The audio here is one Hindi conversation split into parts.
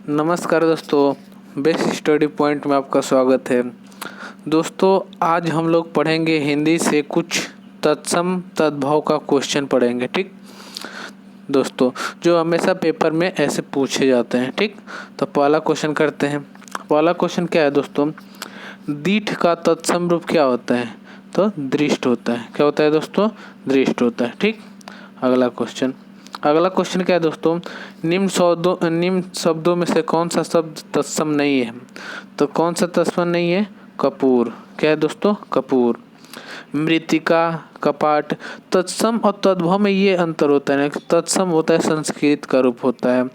नमस्कार दोस्तों, बेस्ट स्टडी पॉइंट में आपका स्वागत है। दोस्तों आज हम लोग पढ़ेंगे हिंदी से कुछ तत्सम तद्भव का क्वेश्चन पढ़ेंगे। ठीक दोस्तों, जो हमेशा पेपर में ऐसे पूछे जाते हैं। ठीक, तो पहला क्वेश्चन करते हैं। पहला क्वेश्चन क्या है दोस्तों, दीर्घ का तत्सम रूप क्या होता है? तो दृष्ट होता है। क्या होता है दोस्तों? दृष्ट होता है। ठीक, अगला क्वेश्चन क्या है दोस्तों, निम्न शब्दों में से कौन सा शब्द तत्सम नहीं है? तो कौन सा तत्सम नहीं है? कपूर। क्या है दोस्तों? कपूर। मृत्तिका, कपाट। तत्सम और तद्भव में ये अंतर होता है ना कि तत्सम होता है संस्कृत का रूप होता है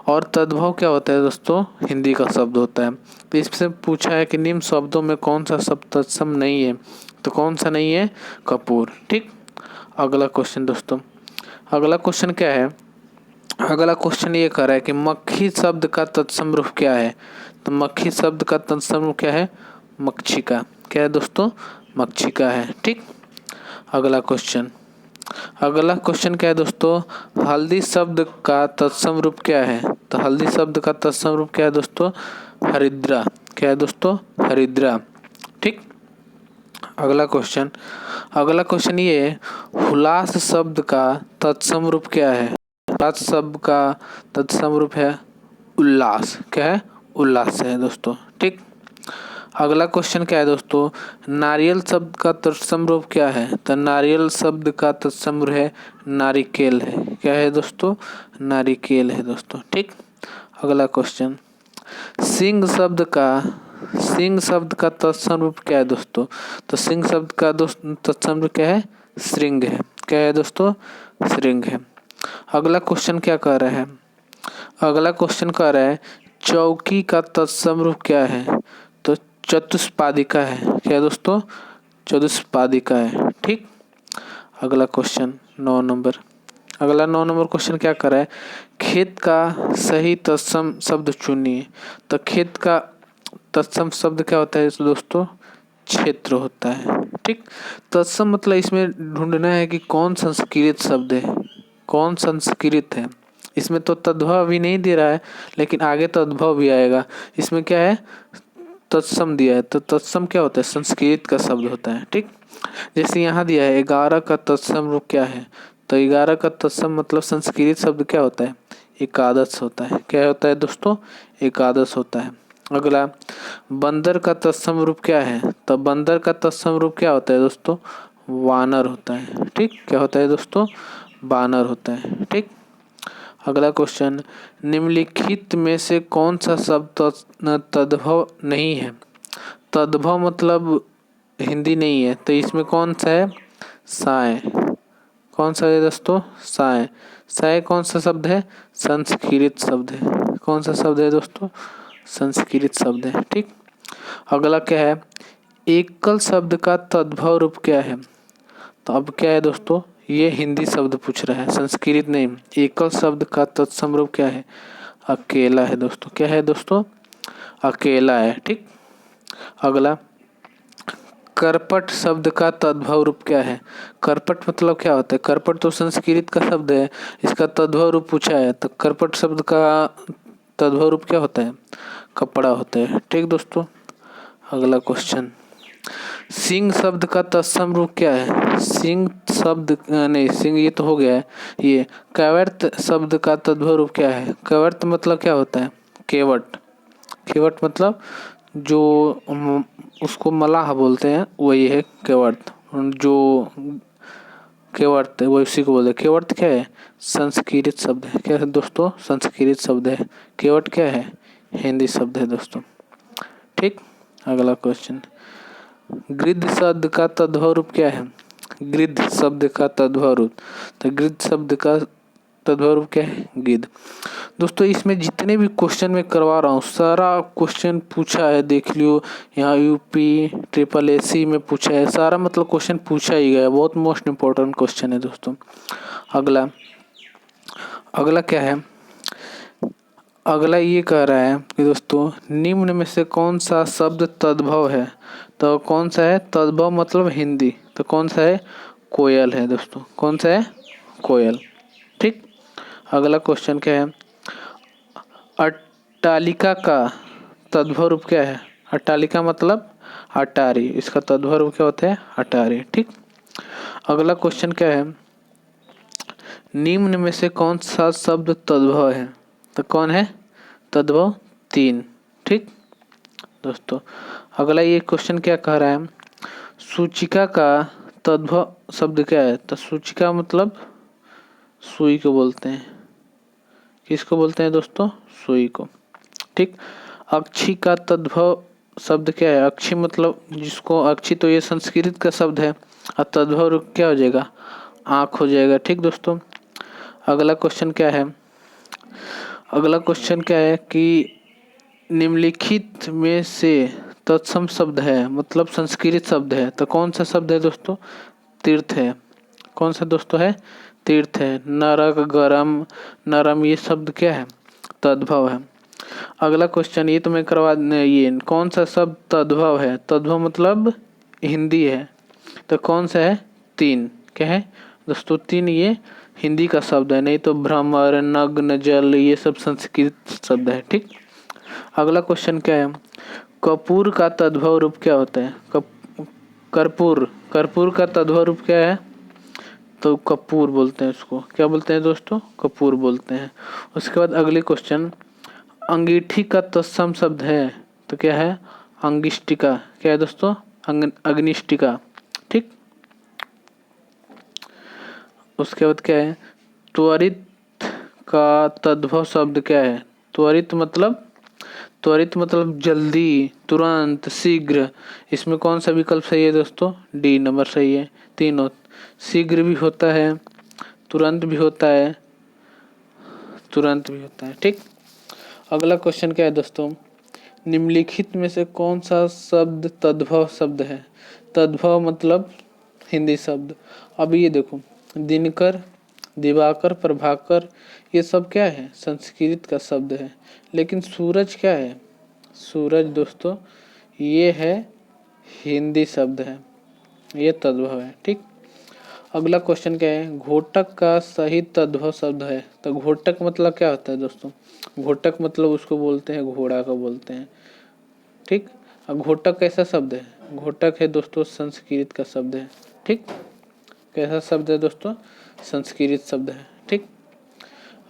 और तद्भव क्या होता है दोस्तों? हिंदी का शब्द होता है। तो इससे पूछा है कि निम्न शब्दों में कौन सा शब्द तत्सम नहीं है? तो कौन सा नहीं है? कपूर। ठीक, अगला क्वेश्चन दोस्तों, अगला क्वेश्चन क्या है? अगला क्वेश्चन ये कह रहा है कि मक्खी शब्द का तत्सम रूप क्या है? तो मक्खी शब्द का तत्सम रूप क्या है? मक्षिका। क्या है दोस्तों? मक्षिका है। ठीक, अगला क्वेश्चन क्या है दोस्तों, हल्दी शब्द का तत्सम रूप क्या है? तो हल्दी शब्द का तत्सम रूप क्या है दोस्तों? हरिद्रा। क्या है दोस्तों? हरिद्रा। ठीक, अगला क्वेश्चन ये है, हुलास शब्द का तत्सम रूप क्या है? हुलास शब्द का तत्सम रूप है उल्लास। क्या है? उल्लास है दोस्तों। ठीक, अगला क्वेश्चन क्या है दोस्तों, नारियल शब्द का तत्सम रूप क्या है? तो नारियल शब्द का तत्सम रूप है नारिकेल है। क्या है दोस्तों? नारिकेल है दोस्तों। ठीक, अगला क्वेश्चन, सिंह शब्द का तत्सम रूप क्या है दोस्तों? तो सिंह शब्द का तत्सम रूप क्या है? श्रृंग है। क्या है दोस्तों? श्रृंग है। अगला क्वेश्चन क्या कह रहा है? अगला क्वेश्चन कह रहा है चौकी का तत्सम रूप क्या है? तो चतुष्पादिका है। क्या है दोस्तों? चतुष्पादिका है। ठीक, अगला क्वेश्चन 9 नंबर, अगला 9 नंबर क्वेश्चन क्या कर रहा है, खेत का सही तत्सम शब्द चुनिए। तो खेत का तत्सम शब्द क्या होता है दोस्तों? क्षेत्र होता है। ठीक, तत्सम मतलब इसमें ढूंढना है कि कौन संस्कृत शब्द है, कौन संस्कृत है। इसमें तो तद्भव भी नहीं दे रहा है, लेकिन आगे तद्भव भी आएगा। इसमें क्या है? तत्सम दिया है। तो तत्सम क्या होता है? संस्कृत का शब्द होता है। ठीक, जैसे यहाँ दिया है 11 का तत्सम रूप क्या है? तो 11 का तत्सम मतलब संस्कृत शब्द क्या होता है? एकादश होता है। क्या होता है दोस्तों? एकादश होता है। अगला, बंदर का तत्सम रूप क्या है? तो बंदर का तत्सम रूप क्या होता है दोस्तों? वानर होता है। ठीक, क्या होता है दोस्तों? वानर होता है। ठीक, अगला क्वेश्चन, निम्नलिखित में से कौन सा शब्द तद्भव नहीं है? तद्भव मतलब हिंदी नहीं है, तो इसमें कौन सा है? साय। कौन सा है दोस्तों? साय। साय कौन सा शब्द है? संस्कृत शब्द है। कौन सा शब्द है दोस्तों? संस्कृत शब्द है। ठीक, अगला क्या है, एकल शब्द का तद्भव रूप क्या है? तो अब क्या है दोस्तों, ये हिंदी शब्द पूछ रहा है, संस्कृत नहीं। एकल शब्द का तत्सम रूप क्या है? अकेला है दोस्तों। क्या है दोस्तों? अकेला है। ठीक, अगला, करपट शब्द का तद्भव रूप क्या है? करपट मतलब क्या होता है? करपट तो संस्कृत का शब्द है, इसका तद्भव रूप पूछा है, तो करपट शब्द का तद्भव रूप क्या होता है? कपड़ा होता है। ठीक दोस्तों, अगला क्वेश्चन, सिंह शब्द का तत्सम रूप क्या है? सिंह शब्द नहीं, सिंह ये तो हो गया है। ये कैवर्त शब्द का तद्भव रूप क्या है? कैवर्त मतलब क्या होता है? केवट। केवट मतलब जो उसको मलाह बोलते हैं, वही है केवर्त। जो केवर्त है वो उसी को बोलते हैं। केवर्त क्या है? संस्कृत शब्द है। क्या है दोस्तों? संस्कृत शब्द है। केवट क्या है? हिंदी शब्द है दोस्तों। ठीक, अगला क्वेश्चन, गृध्र शब्द का तद्भव रूप क्या है? गृध्र शब्द का तद्भव रूप, तो गृध्र शब्द का तद्भव रूप क्या है? गिद्ध। दोस्तों इसमें जितने भी क्वेश्चन मैं करवा रहा हूँ सारा क्वेश्चन पूछा है, देख लियो। यहाँ यूपी ट्रिपल एसी में पूछा है सारा, मतलब क्वेश्चन पूछा ही गया, बहुत मोस्ट इम्पोर्टेंट क्वेश्चन है दोस्तों। अगला क्या है, अगला ये कह रहा है कि दोस्तों निम्न में से कौन सा शब्द तद्भव है? तो कौन सा है तद्भव मतलब हिंदी? तो कौन सा है? कोयल है दोस्तों। कौन सा है? कोयल। ठीक, अगला क्वेश्चन क्या है, अट्टालिका का तद्भव रूप क्या है? अट्टालिका मतलब अटारी, इसका तद्भव रूप क्या होता है? अटारी। ठीक। अगला क्वेश्चन क्या है? निम्न में से कौन सा शब्द तद्भव है? तो कौन है तद्भव? 3। ठीक दोस्तों, अगला ये क्वेश्चन क्या कह रहा है? सूचिका का तद्भव शब्द क्या है? तो सूचिका मतलब सुई को बोलते हैं। किसको बोलते हैं दोस्तों? सुई को। ठीक। अक्षी का तद्भव शब्द क्या है? अक्षी मतलब जिसको अक्षी, तो ये संस्कृत का शब्द है और तद्भव रूप क्या हो जाएगा? आँख हो जाएगा। ठीक दोस्तों, अगला क्वेश्चन क्या है? अगला क्वेश्चन क्या है कि निम्नलिखित में से तत्सम शब्द है, मतलब संस्कृत शब्द है, तो कौन सा शब्द है दोस्तों? तीर्थ है। कौन सा दोस्तों है? तीर्थ है। नरक, गरम, नरम, ये शब्द क्या है? तद्भव है। अगला क्वेश्चन ये तो मैं करवा, ये कौन सा शब्द तद्भव है? तद्भव मतलब हिंदी है, तो कौन सा है? 3। क्या है दोस्तों? 3 ये हिंदी का शब्द है, नहीं तो भ्रमर, नग्न, जल ये सब संस्कृत शब्द है। ठीक। अगला क्वेश्चन क्या है? कपूर का तद्भव रूप क्या होता है? कर्पूर, कर्पूर का तद्भव रूप क्या है? तो कपूर बोलते हैं उसको। क्या बोलते हैं दोस्तों? कपूर बोलते हैं। उसके बाद अगले क्वेश्चन, अंगीठी का तत्सम शब्द है, तो क्या है? अंगिष्टिका। क्या है दोस्तों? अग्निष्टिका। ठीक। उसके बाद क्या है? त्वरित का तद्भव शब्द क्या है? त्वरित मतलब जल्दी, तुरंत, शीघ्र। इसमें कौन सा विकल्प सही है दोस्तों? डी नंबर सही है। तीनों, शीघ्र भी होता है, तुरंत भी होता है, तुरंत भी होता है। ठीक। अगला क्वेश्चन क्या है दोस्तों? निम्नलिखित में से कौन सा शब्द तद्भव शब्द है? तद्भव मतलब हिंदी शब्द। अब ये देखो, दिनकर, दिवाकर, प्रभाकर, ये सब क्या है? संस्कृत का शब्द है। लेकिन सूरज क्या है? सूरज दोस्तों ये है हिंदी शब्द है, ये तद्भव है। ठीक। अगला क्वेश्चन क्या है? घोटक का सही तद्भव शब्द है, तो घोटक मतलब क्या होता है दोस्तों? घोटक मतलब उसको बोलते हैं, घोड़ा को बोलते हैं। ठीक। अब घोटक कैसा शब्द है? घोटक है दोस्तों संस्कृत का शब्द है। ठीक। कैसा शब्द है दोस्तों? संस्कृत शब्द है। ठीक।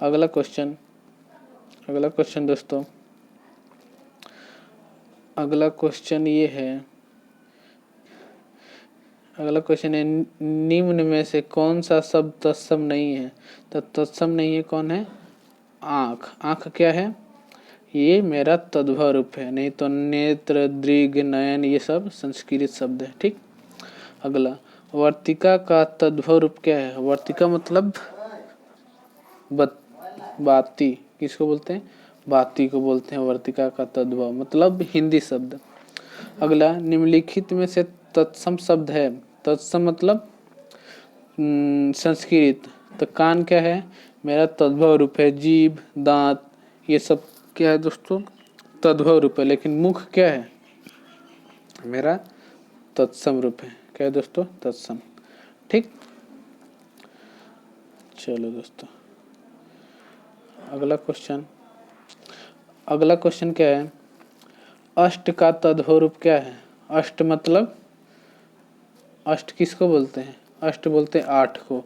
अगला क्वेश्चन, अगला क्वेश्चन दोस्तों, अगला क्वेश्चन ये है, अगला क्वेश्चन है निम्न में से कौन सा शब्द तत्सम नहीं है? तो तत्सम नहीं है कौन है? आँख। आँख क्या है? ये मेरा तद्भव रूप है, नहीं तो नेत्र, दृग, नयन ये सब संस्कृत शब्द है। ठीक। अगला, वर्तिका का तद्भव रूप क्या है? वर्तिका मतलब बाती। किसको बोलते हैं? बाती को बोलते हैं वर्तिका का तद्भव, मतलब हिंदी शब्द। अगला, निम्नलिखित में से तत्सम शब्द है। तत्सम मतलब संस्कृत। तो कान क्या है? मेरा तद्भव रूप है। जीभ, दांत ये सब क्या है दोस्तों? तद्भव रूप है। लेकिन मुख क्या है? मेरा तत्सम रूप है। क्या है दोस्तों? तत्सम। ठीक। चलो दोस्तों, अगला क्वेश्चन, अगला क्वेश्चन क्या है? अष्ट का तद्भव रूप क्या है? अष्ट मतलब, अष्ट किसको बोलते हैं? अष्ट बोलते हैं 8 को,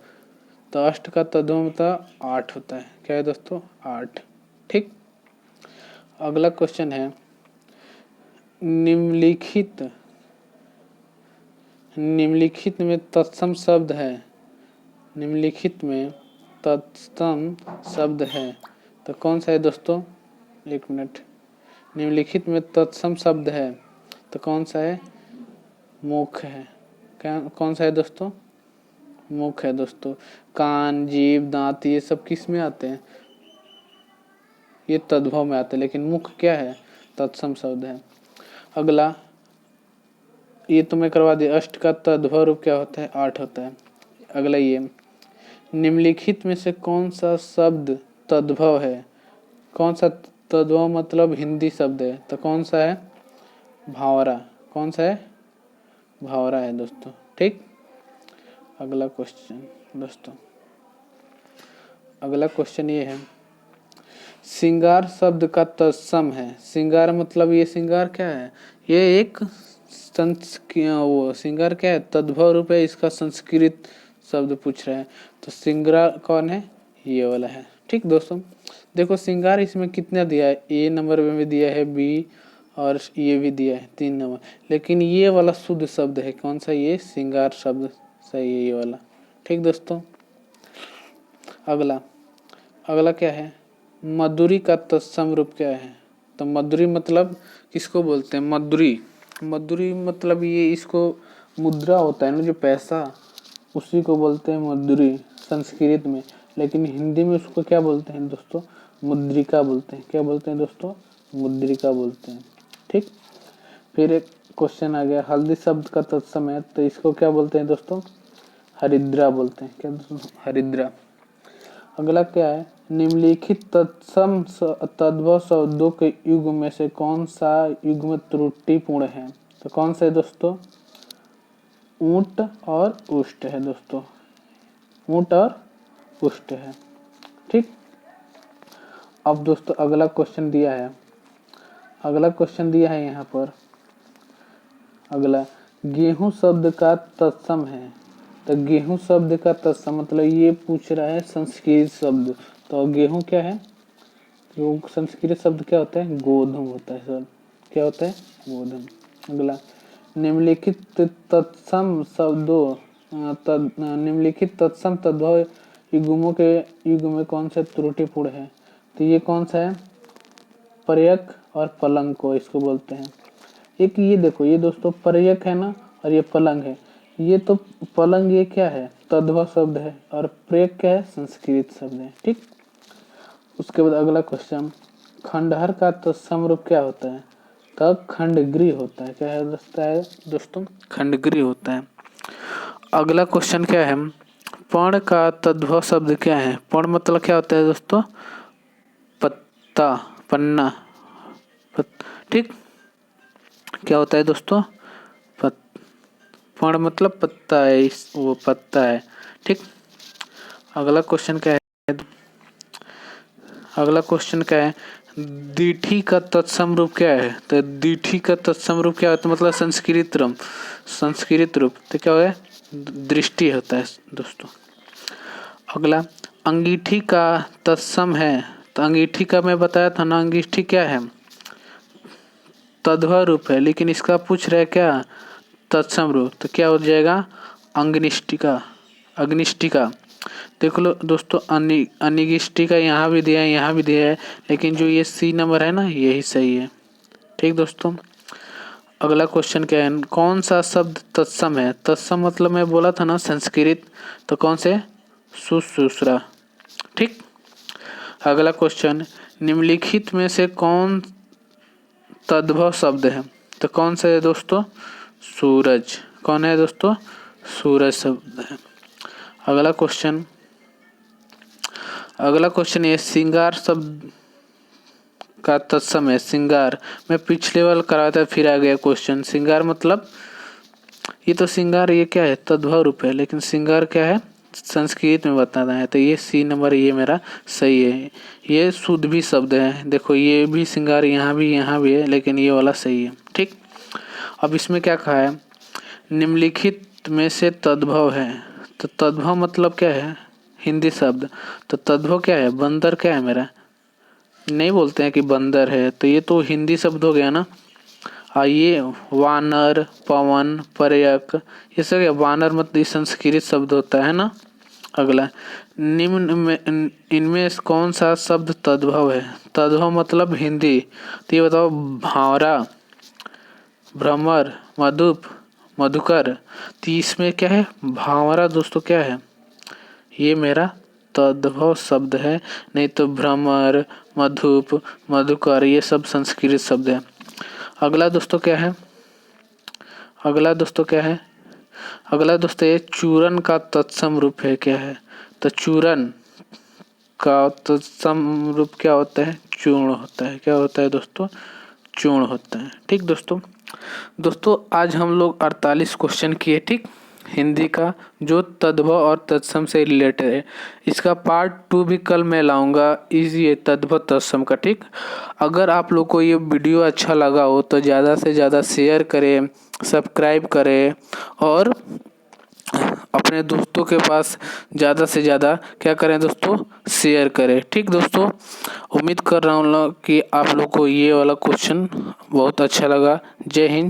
तो अष्ट का तद्भव मतलब 8 होता है। क्या है दोस्तों? 8। ठीक। अगला क्वेश्चन है, निम्नलिखित निम्नलिखित में तत्सम शब्द है, निम्नलिखित में तत्सम शब्द है, तो कौन सा है दोस्तों? 1 मिनट। निम्नलिखित में तत्सम शब्द है, तो कौन सा है? मुख है। क्या कौन सा है दोस्तों? मुख है दोस्तों। कान, जीभ, दांत ये सब किस में आते हैं? ये तद्भव में आते हैं। लेकिन मुख क्या है? तत्सम शब्द है। अगला, ये तो मैं करवा दिया, अष्ट का तद्भव रूप क्या होता है? 8 होता है। अगला ये, निम्नलिखित में से कौन सा शब्द तद्भव है? कौन सा तद्भव मतलब हिंदी शब्द है, तो कौन सा है? भावरा। कौन सा है? भावरा है दोस्तों। ठीक। अगला क्वेश्चन दोस्तों, अगला क्वेश्चन ये है, श्रृंगार शब्द का तत्सम है। श्रृंगार मतलब ये श्रृंगार क्या है, ये एक वो श्रृंगार क्या है, तद्भव रूप है, इसका संस्कृत शब्द पूछ रहे हैं। तो श्रृंगार कौन है, ये वाला है। ठीक दोस्तों, देखो श्रृंगार इसमें कितना दिया है, ए नंबर में भी दिया है, बी और ये भी दिया है 3 नंबर, लेकिन ये वाला शुद्ध शब्द है कौन सा, ये श्रृंगार शब्द सही है ये वाला। ठीक दोस्तों, अगला क्या है, मधुरी का तत्सम रूप क्या है। तो मधुरी मतलब किसको बोलते हैं, मधुरी मतलब ये इसको मुद्रा होता है ना जो पैसा, उसी को बोलते हैं मधुरी संस्कृत में, लेकिन हिंदी में उसको क्या बोलते हैं दोस्तों, मुद्रिका बोलते हैं। क्या बोलते हैं दोस्तों, मुद्रिका बोलते हैं। ठीक, फिर एक क्वेश्चन आ गया, हल्दी शब्द का तत्सम है, तो इसको क्या बोलते हैं दोस्तों, हरिद्रा बोलते हैं। क्या दोस्तों, हरिद्रा। अगला क्या है, निम्नलिखित तत्सम तद्भव शब्दों के युग में से कौन सा युग्म त्रुटिपूर्ण है। तो कौन सा है दोस्तों, ऊंट और उष्ट है दोस्तों, ऊंट और उष्ट है। ठीक, अब दोस्तों अगला क्वेश्चन दिया है यहाँ पर, अगला गेहूं शब्द का तत्सम है। तो गेहूं शब्द का तत्सम मतलब ये पूछ रहा है संस्कृत शब्द, तो गेहूं क्या है, तो संस्कृत शब्द क्या होता है, गोधूम होता है सर, क्या होता है, गोधूम। अगला निम्नलिखित तत्सम शब्दों निम्नलिखित तत्सम तद्भव युग्मों के युग में कौन सा त्रुटिपूर्ण है। तो ये कौन सा है, पर्यक और पलंग को इसको बोलते हैं। एक ये देखो, ये दोस्तों पर्यक है ना, और ये पलंग है। ये तो पलंग ये क्या है, तद्भव शब्द है, और पर्यक क्या है, संस्कृत शब्द है। ठीक, उसके बाद अगला क्वेश्चन, खंडहर का तत्सम रूप क्या होता है। तब खंडगृह होता है। क्या है दोस्तों, खंडगृह होता है। अगला क्वेश्चन क्या है, पर्ण का तद्भव शब्द क्या है। पर्ण मतलब क्या होता है दोस्तों, पत्ता, पन्ना। ठीक, क्या होता है दोस्तों, पर्ण मतलब पत्ता है, वो पत्ता है। ठीक, अगला क्वेश्चन क्या है, दीठी का तत्सम रूप क्या है। तो दीठी का तत्सम रूप क्या होता है, मतलब संस्कृत रूप, तो क्या है, दृष्टि होता है दोस्तों। अगला अंगीठी का तत्सम है। तो अंगीठी का मैं बताया था ना, अंगीठी क्या है, तद्भव रूप है, लेकिन इसका पूछ रहा है क्या, तत्सम रूप, तो क्या हो जाएगा, अग्निष्टिका। देख लो दोस्तों, अनिगिष्टिका यहाँ भी दिया है, लेकिन जो ये सी नंबर है ना, यही सही है। ठीक दोस्तों, अगला क्वेश्चन क्या है, कौन सा शब्द तत्सम है। तत्सम मतलब मैं बोला था ना संस्कृत, तो कौन से, सुश्रूषा। ठीक, अगला क्वेश्चन, निम्नलिखित में से कौन तद्भव शब्द है। तो कौन सा है दोस्तों, सूरज। कौन है दोस्तों, सूरज शब्द है। अगला क्वेश्चन ये श्रृंगार शब्द का तत्सम है। श्रृंगार मैं पिछले वाला कराया था, फिर आ गया क्वेश्चन। श्रृंगार मतलब ये तो श्रृंगार ये क्या है, तद्भव रूप है, लेकिन श्रृंगार क्या है, संस्कृत में बताना है। तो ये सी नंबर ये मेरा सही है, ये शुद्ध भी शब्द है। देखो ये भी श्रृंगार यहाँ भी है, लेकिन ये वाला सही है। ठीक, अब इसमें क्या कहा है, निम्नलिखित में से तद्भव है। तो तद्भव मतलब क्या है, हिंदी शब्द। तो तद्भव क्या है, बंदर क्या है मेरा, नहीं बोलते हैं कि बंदर है, तो ये तो हिंदी शब्द हो गया ना। ये वानर, पवन, पर्यक, ये सब वानर मतलब संस्कृत शब्द होता है ना। अगला निम्न में इनमें कौन सा शब्द तद्भव है। तद्भव मतलब हिंदी, तो ये बताओ, भावरा, भ्रमर, मधुप, मधुकर। तो इसमें क्या है, भावरा दोस्तों क्या है, ये मेरा तद्भव शब्द है, नहीं तो भ्रमर, मधुप, मधुकर ये सब संस्कृत शब्द है। अगला दोस्तों क्या है, अगला दोस्तों ये चूरन का तत्सम रूप है क्या है। तो चूरन का तत्सम रूप क्या होता है, चूर्ण होता है। क्या होता है दोस्तों, चूर्ण होता है। ठीक दोस्तों आज हम लोग 48 क्वेश्चन किए। ठीक, हिंदी का जो तद्भव और तत्सम से रिलेटेड है। इसका पार्ट 2 भी कल मैं लाऊंगा ये तद्भव तत्सम का। ठीक, अगर आप लोग को ये वीडियो अच्छा लगा हो तो ज़्यादा से ज़्यादा शेयर करें, सब्सक्राइब करें और अपने दोस्तों के पास ज़्यादा से ज़्यादा क्या करें दोस्तों, शेयर करें। ठीक दोस्तों, उम्मीद कर रहा हूँ कि आप लोग को ये वाला क्वेश्चन बहुत अच्छा लगा। जय हिंद।